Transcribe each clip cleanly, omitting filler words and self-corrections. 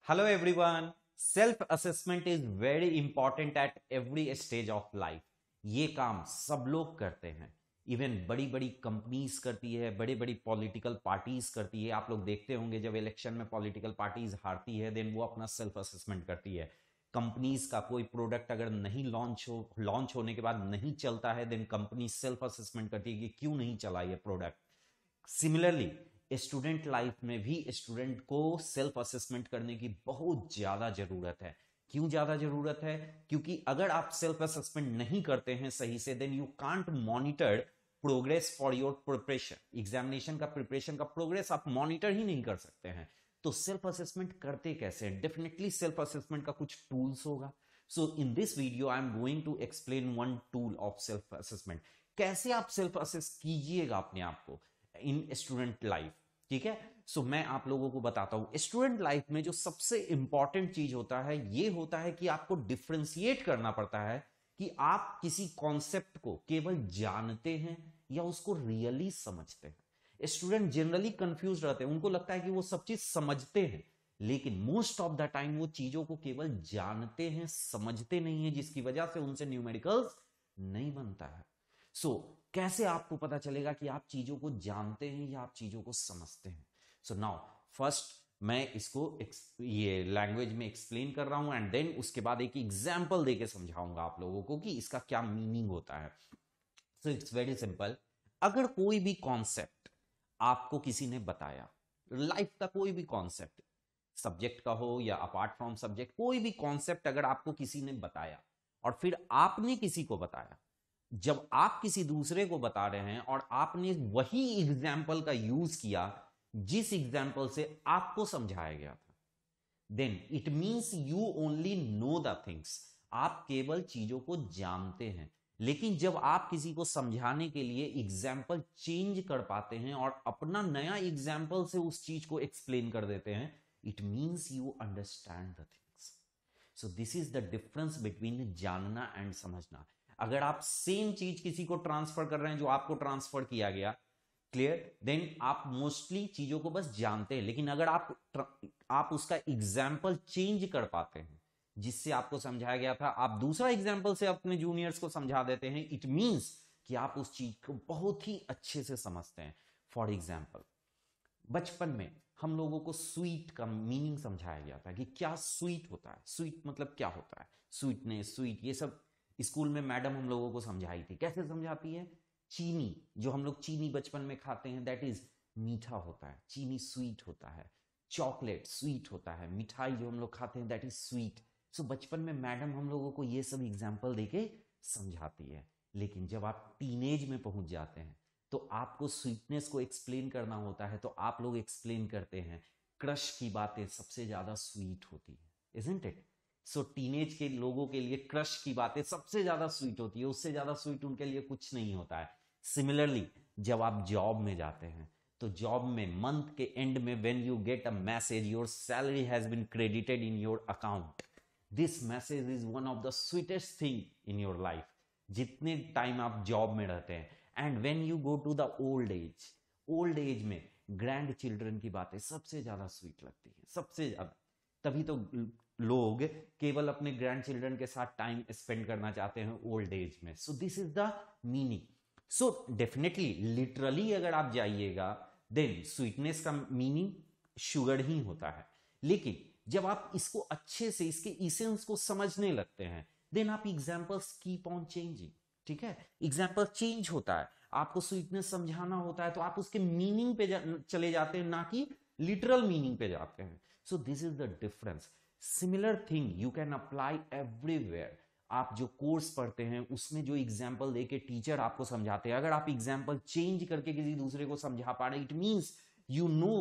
Hello everyone. Self assessment is very important at every stage of life. ये काम सब लोग करते हैं. इवन बड़ी बड़ी कंपनीज करती है, बड़ी बड़ी पॉलिटिकल पार्टीज करती है. आप लोग देखते होंगे जब इलेक्शन में पॉलिटिकल पार्टीज हारती है देन वो अपना सेल्फ असेसमेंट करती है. कंपनीज का कोई प्रोडक्ट अगर नहीं लॉन्च होने के बाद नहीं चलता है देन कंपनी सेल्फ असेसमेंट करती है कि क्यों नहीं चला ये प्रोडक्ट. सिमिलरली स्टूडेंट लाइफ में भी स्टूडेंट को सेल्फ असेसमेंट करने की बहुत ज्यादा जरूरत है. क्यों ज्यादा जरूरत है? क्योंकि अगर आप सेल्फ असेसमेंट नहीं करते हैं सही से then you can't monitor progress for your preparation. Examination का प्रिपरेशन का प्रोग्रेस आप मॉनिटर ही नहीं कर सकते हैं. तो सेल्फ असेसमेंट करते कैसे? डेफिनेटली सेल्फ असेसमेंट का कुछ टूल्स होगा. So in this video I am going to explain one tool of self assessment. कैसे आप सेल्फ असेस कीजिएगा अपने आप को इन स्टूडेंट लाइफ. ठीक है. सो मैं आप लोगों को बताता हूं स्टूडेंट लाइफ में जो सबसे इंपॉर्टेंट चीज होता है ये होता है कि आपको डिफरेंशिएट करना पड़ता है कि आप किसी कॉन्सेप्ट को केवल जानते हैं या उसको रियली समझते हैं. स्टूडेंट जनरली कंफ्यूज रहते हैं. उनको लगता है कि वो सब चीज समझते हैं लेकिन मोस्ट ऑफ द टाइम वो चीजों को केवल जानते हैं, समझते नहीं है, जिसकी वजह से उनसे न्यूमेरिकल्स नहीं बनता है. सो कैसे आपको पता चलेगा कि आप चीजों को जानते हैं या आप चीजों को समझते हैं? सो नाउ फर्स्ट मैं इसको ये लैंग्वेज में एक्सप्लेन कर रहा हूं एंड देन उसके बाद एक एग्जांपल देके समझाऊंगा आप लोगों को कि इसका क्या मीनिंग होता है. So it's very simple. अगर कोई भी कॉन्सेप्ट आपको किसी ने बताया, लाइफ का कोई भी कॉन्सेप्ट, सब्जेक्ट का हो या अपार्ट फ्रॉम सब्जेक्ट, कोई भी कॉन्सेप्ट अगर आपको किसी ने बताया और फिर आपने किसी को बताया, जब आप किसी दूसरे को बता रहे हैं और आपने वही एग्जाम्पल का यूज किया जिस एग्जाम्पल से आपको समझाया गया था, then it means you only know the things. आप केवल चीजों को जानते हैं. लेकिन जब आप किसी को समझाने के लिए एग्जाम्पल चेंज कर पाते हैं और अपना नया एग्जाम्पल से उस चीज को एक्सप्लेन कर देते हैं, it means you understand the things. So this is the difference between जानना एंड समझना. अगर आप सेम चीज किसी को ट्रांसफर कर रहे हैं जो आपको ट्रांसफर किया गया, क्लियर, देन आप मोस्टली चीजों को बस जानते हैं. लेकिन अगर आप उसका एग्जाम्पल चेंज कर पाते हैं जिससे आपको समझाया गया था, आप दूसरा एग्जाम्पल से अपने जूनियर्स को समझा देते हैं, इट मींस कि आप उस चीज को बहुत ही अच्छे से समझते हैं. फॉर एग्जाम्पल बचपन में हम लोगों को स्वीट का मीनिंग समझाया गया था कि क्या स्वीट होता है, स्वीट मतलब क्या होता है, स्वीटनेस, स्वीट, ये सब स्कूल में मैडम हम लोगों को समझाई थी. कैसे समझाती है? चीनी, जो हम लोग चीनी बचपन में खाते हैं दैट इज मीठा होता है, चीनी स्वीट होता है. चॉकलेट स्वीट होता है, मिठाई जो हम लोग खाते हैं दैट इज स्वीट. सो बचपन में मैडम हम लोगों को ये सब एग्जाम्पल देके समझाती है. लेकिन जब आप टीनेज में पहुंच जाते हैं तो आपको स्वीटनेस को एक्सप्लेन करना होता है, तो आप लोग एक्सप्लेन करते हैं क्रश की बातें सबसे ज्यादा स्वीट होती है, इजंट इट? सो टीनेज के लोगों के लिए क्रश की बातें सबसे ज्यादा स्वीट होती है, उससे ज्यादा स्वीट उनके लिए कुछ नहीं होता है. सिमिलरली जब आप जॉब में जाते हैं तो जॉब में मंथ के एंड में when you get a message your salary has been credited in your account, this message is one of the sweetest thing in your life जितने टाइम आप जॉब में रहते हैं. And when you go to the old age में grandchildren की बातें सबसे ज्यादा स्वीट लगती है, सबसे ज्यादा. तभी तो लोग केवल अपने ग्रैंड चिल्ड्रन के साथ टाइम स्पेंड करना चाहते हैं ओल्ड एज में. सो this is the meaning. So definitely literally अगर आप जाइएगा देन स्वीटनेस का मीनिंग शुगर ही होता है. लेकिन जब आप इसको अच्छे से इसके इसेंस को समझने लगते हैं देन आप एग्जाम्पल्स कीप ऑन चेंजिंग. ठीक है, एग्जाम्पल चेंज होता है, आपको स्वीटनेस समझाना होता है तो आप उसके मीनिंग पे चले जाते हैं, ना कि लिटरल मीनिंग पे जाते हैं. सो this is the difference. Similar thing you can apply everywhere. आप जो कोर्स पढ़ते हैं उसमें जो एग्जाम्पल देके टीचर आपको समझाते हैं, अगर आप एग्जाम्पल चेंज करके किसी दूसरे को समझा पा रहे, it means you know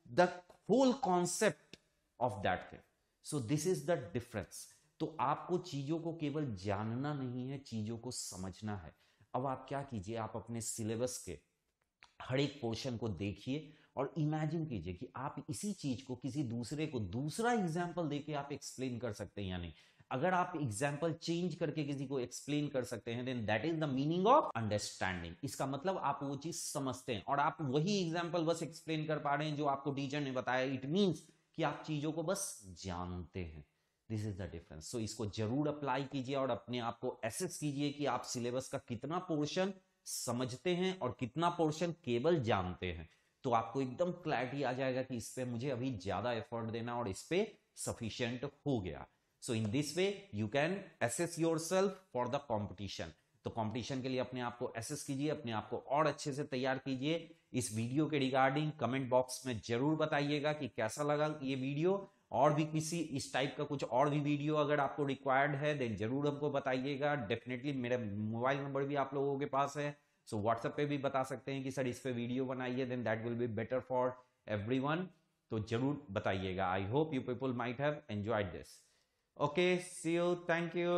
the whole concept of that thing. So this is the difference. तो आपको चीजों को केवल जानना नहीं है, चीजों को समझना है. अब आप क्या कीजिए, आप अपने सिलेबस के हर एक पोर्शन को देखिए और इमेजिन कीजिए कि आप इसी चीज को किसी दूसरे को दूसरा एग्जाम्पल देके आप एक्सप्लेन कर सकते हैं या नहीं. अगर आप एग्जाम्पल चेंज करके किसी को एक्सप्लेन कर सकते हैं then that is the meaning of understanding. इसका मतलब आप वो चीज समझते हैं और आप वही एग्जाम्पल बस एक्सप्लेन कर पा रहे हैं जो आपको टीचर ने बताया. इट मींस कि आप चीजों को बस जानते हैं। This is the difference. So इसको जरूर अप्लाई कीजिए और अपने आप को एसेस कीजिए कि आप सिलेबस का कितना पोर्शन समझते हैं और कितना पोर्शन केवल जानते हैं। तो आपको एकदम क्लैरिटी आ जाएगा कि इस पे मुझे अभी ज्यादा एफर्ट देना और इस पे सफिशिएंट हो गया। So in this way you can assess yourself for the competition. तो कंपटीशन के लिए अपने आप को एसेस कीजिए, अपने आप को और अच्छे से तैयार कीजिए। इस वीडियो के रिगार्डिंग कमेंट बॉक्स में जरूर बताइएगा कि कैसा लगा ये वीडियो, और भी किसी इस टाइप का कुछ और भी वीडियो अगर आपको रिक्वायर्ड है देन जरूर हमको बताइएगा। डेफिनेटली मेरा मोबाइल नंबर भी आप लोगों के पास है, सो व्हाट्सएप पे भी बता सकते हैं कि सर इस पे वीडियो बनाइए, then that will be better for everyone. तो जरूर बताइएगा। I hope you people might have enjoyed this. Okay, see you, thank you.